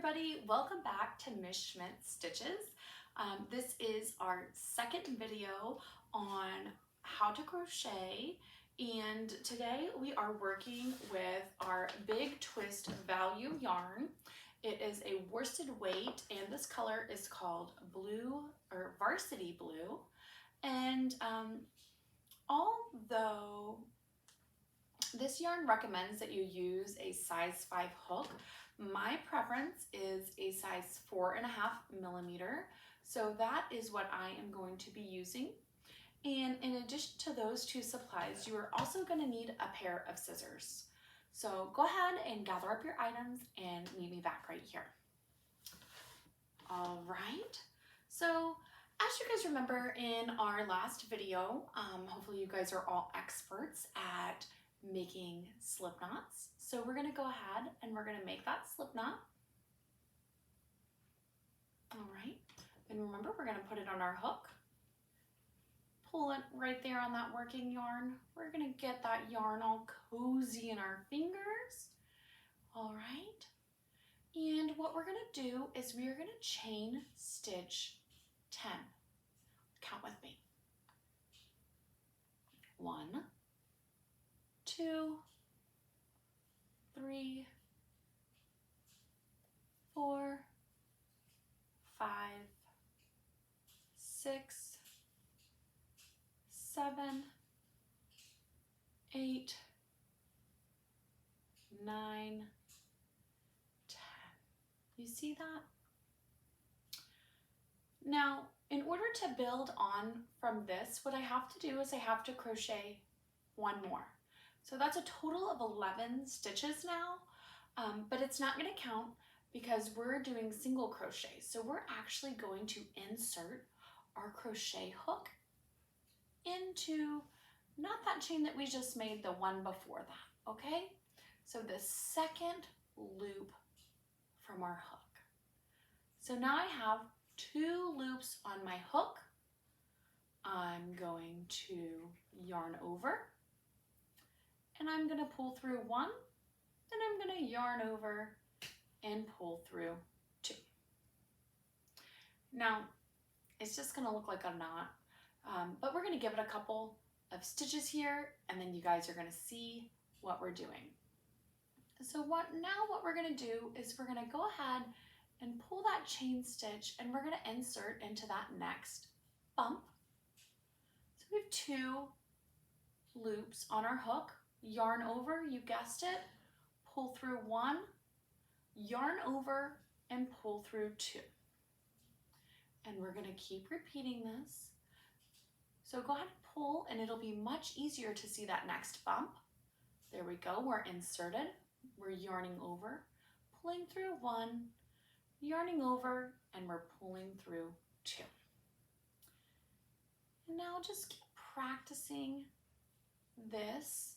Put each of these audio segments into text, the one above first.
everybody, welcome back to Miss Schmidt Stitches. This is our second video on how to crochet, and today we are working with our Big Twist Value yarn. It is a worsted weight and this color is called blue or varsity blue, and although this yarn recommends that you use a size 5 hook, my preference is a size 4.5 millimeter. So that is what I am going to be using. And in addition to those two supplies, you are also going to need a pair of scissors. So go ahead and gather up your items and meet me back right here. All right. So as you guys remember in our last video, hopefully you guys are all experts at making slip knots. So we're going to go ahead and we're going to make that slip knot. All right, and remember we're going to put it on our hook, pull it right there on that working yarn. We're going to get that yarn all cozy in our fingers. All right, and what we're going to do is we are going to chain stitch 10. Count with me. 1, 2, 3, 4, 5, 6, 7, 8, 9, 10. You see that? Now, in order to build on from this, what I have to do is I have to crochet one more. So that's a total of 11 stitches now, but it's not going to count because we're doing single crochet. So we're actually going to insert our crochet hook into not that chain that we just made, the one before that, okay? So the second loop from our hook. So now I have 2 loops on my hook. I'm going to yarn over, and I'm going to pull through 1, then I'm going to yarn over and pull through 2. Now, it's just going to look like a knot, but we're going to give it a couple of stitches here, and then you guys are going to see what we're doing. So what we're going to do is we're going to go ahead and pull that chain stitch, and we're going to insert into that next bump. So we have 2 loops on our hook. Yarn over, you guessed it, pull through 1, yarn over, and pull through 2. And we're going to keep repeating this. So go ahead and pull, and it'll be much easier to see that next bump. There we go, we're inserted, we're yarning over, pulling through 1, yarning over, and we're pulling through 2. And now just keep practicing this.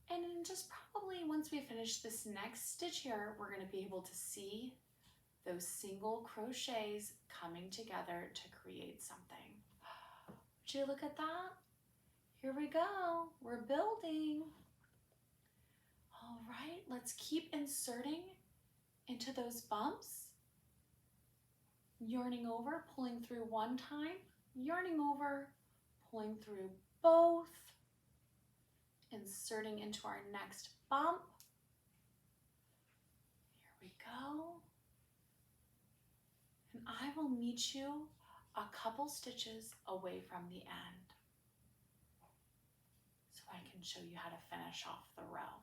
And then just probably once we finish this next stitch here, we're going to be able to see those single crochets coming together to create something. Would you look at that? Here we go. We're building. All right, let's keep inserting into those bumps. Yarning over, pulling through 1 time, yarning over, pulling through both, inserting into our next bump. Here we go. And I will meet you a couple stitches away from the end so I can show you how to finish off the row.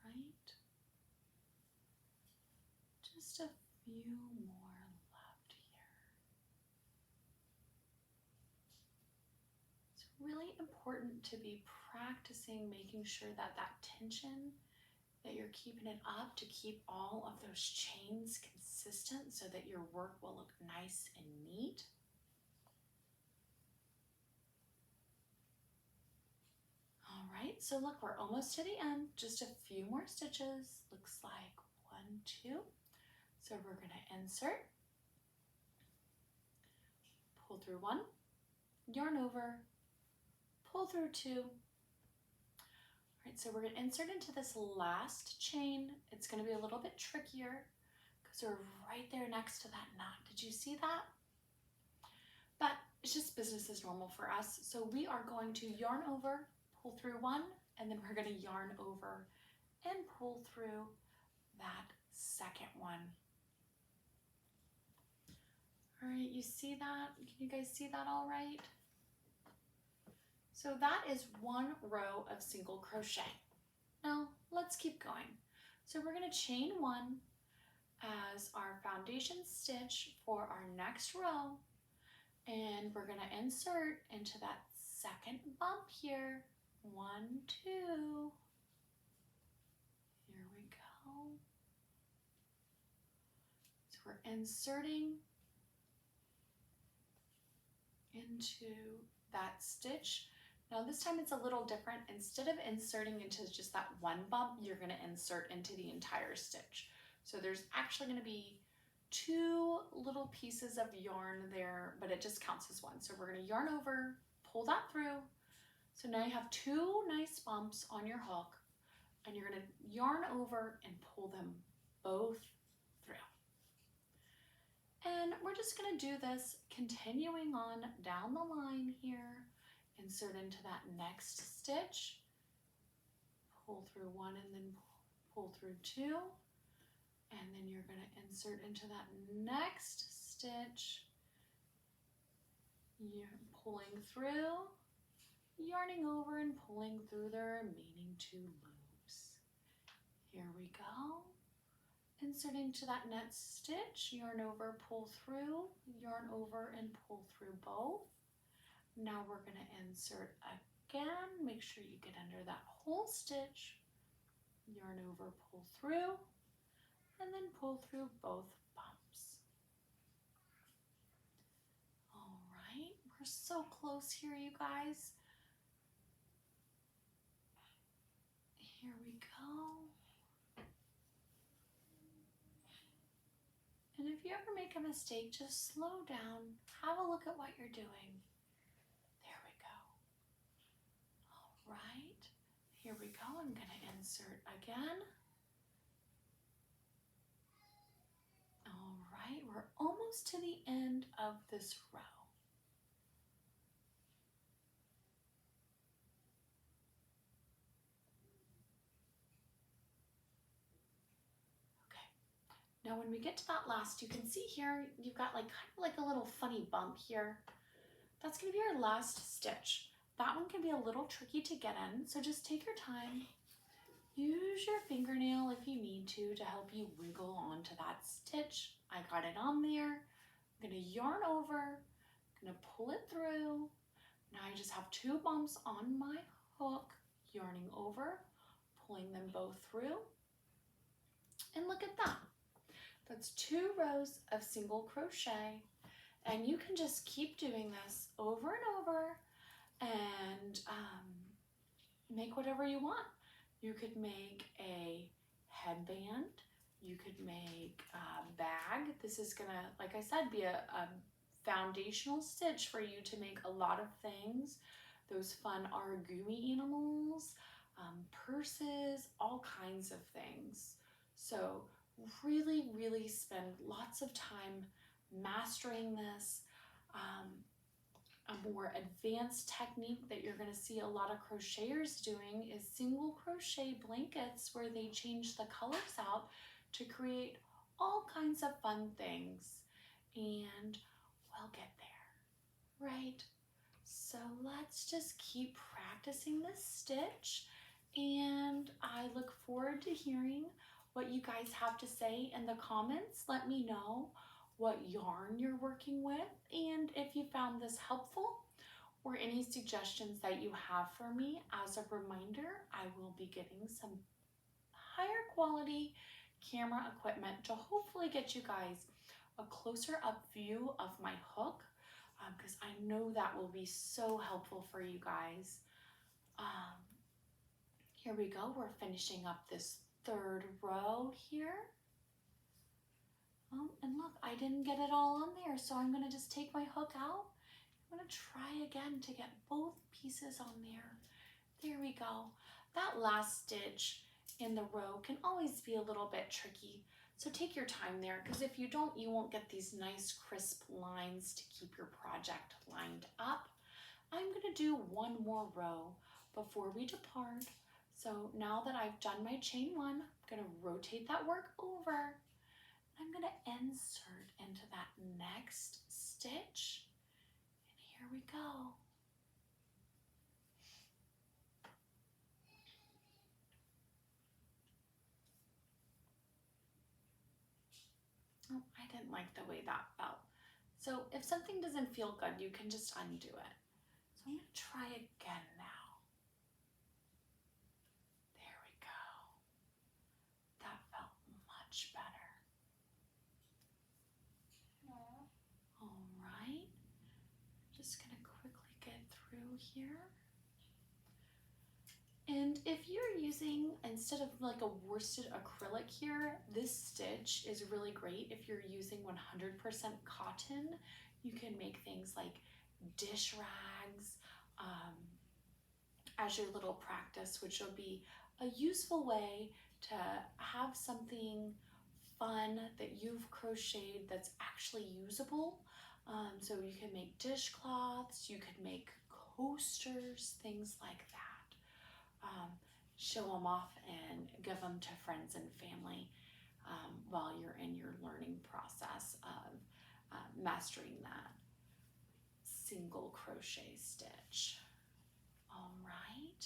All right. Just a few more left here. It's really important to be practicing making sure that that tension, that you're keeping it up to keep all of those chains consistent so that your work will look nice and neat. All right, so look, we're almost to the end. Just a few more stitches. Looks like 1, 2. So we're going to insert, pull through 1, yarn over, pull through 2. All right, so we're going to insert into this last chain. It's going to be a little bit trickier because we're right there next to that knot. Did you see that? But it's just business as normal for us. So we are going to yarn over, pull through one, and then we're going to yarn over and pull through that second one. All right, you see that? Can you guys see that all right? So that is one row of single crochet. Now let's keep going. So we're going to chain one as our foundation stitch for our next row, and we're going to insert into that second bump here. 1, 2. Here we go. So we're inserting into that stitch. Now this time it's a little different. Instead of inserting into just that one bump, you're going to insert into the entire stitch. So there's actually going to be 2 little pieces of yarn there, but it just counts as one. So we're going to yarn over, pull that through. So now you have 2 nice bumps on your hook, and you're going to yarn over and pull them both through. And we're just going to do this continuing on down the line here. Insert into that next stitch, pull through 1 and then pull through 2, and then you're going to insert into that next stitch, you're pulling through, yarning over and pulling through the remaining 2 loops. Here we go. Insert into that next stitch, yarn over, pull through, yarn over and pull through both. Now we're going to insert again, make sure you get under that whole stitch, yarn over, pull through, and then pull through both bumps. All right, we're so close here, you guys. Here we go. And if you ever make a mistake, just slow down, have a look at what you're doing. There we go. All right, here we go. I'm going to insert again. All right, we're almost to the end of this row. Now when we get to that last, you can see here, you've got like kind of like a little funny bump here. That's going to be our last stitch. That one can be a little tricky to get in, so just take your time. Use your fingernail if you need to help you wiggle onto that stitch. I got it on there. I'm going to yarn over, I'm going to pull it through. Now I just have 2 bumps on my hook, yarning over, pulling them both through. And look at that. That's 2 rows of single crochet, and you can just keep doing this over and over and make whatever you want. You could make a headband, you could make a bag. This is gonna, like I said, be a foundational stitch for you to make a lot of things. Those fun origami animals, purses, all kinds of things. So really, really spend lots of time mastering this. A more advanced technique that you're going to see a lot of crocheters doing is single crochet blankets, where they change the colors out to create all kinds of fun things. And we'll get there, right? So let's just keep practicing this stitch, and I look forward to hearing what you guys have to say in the comments. Let me know what yarn you're working with, and if you found this helpful or any suggestions that you have for me. As a reminder, I will be getting some higher quality camera equipment to hopefully get you guys a closer up view of my hook, because I know that will be so helpful for you guys. Here we go, we're finishing up this 3rd row here. And look, I didn't get it all on there, so I'm going to just take my hook out. I'm going to try again to get both pieces on there. There we go. that last stitch in the row can always be a little bit tricky. So take your time there, because if you don't, you won't get these nice crisp lines to keep your project lined up. I'm going to do one more row before we depart. So now that I've done my chain one, I'm going to rotate that work over. I'm going to insert into that next stitch. And here we go. Oh, I didn't like the way that felt. So if something doesn't feel good, you can just undo it. So I'm going to try again now. There we go. That felt much better. All right. Just going to quickly get through here. And if you're using, instead of like a worsted acrylic here, this stitch is really great. If you're using 100% cotton, you can make things like dish rags as your little practice, which will be a useful way to have something fun that you've crocheted that's actually usable. So you can make dishcloths, you could make coasters, things like that. Show them off and give them to friends and family while you're in your learning process of mastering that single crochet stitch. All right,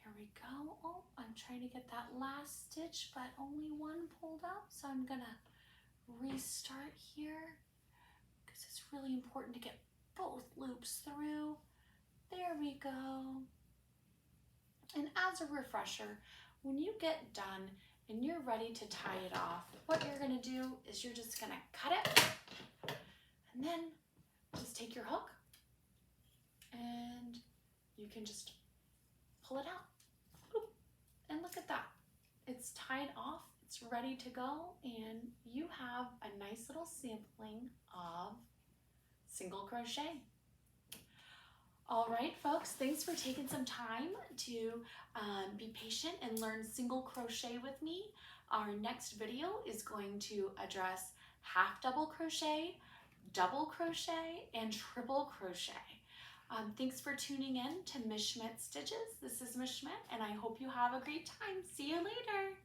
here we go. Oh, I'm trying to get that last stitch, but only one pulled out, so I'm gonna restart here because it's really important to get both loops through. There we go. And as a refresher, when you get done and you're ready to tie it off, what you're gonna do is you're just gonna cut it and then just take your hook and you can just pull it out. And look at that. It's tied off, it's ready to go, and you have a nice little sampling of single crochet. All right, folks, thanks for taking some time to be patient and learn single crochet with me. Our next video is going to address half double crochet, double crochet, and triple crochet. Thanks for tuning in to Miss Schmidt Stitches. This is Miss Schmidt, and I hope you have a great time. See you later.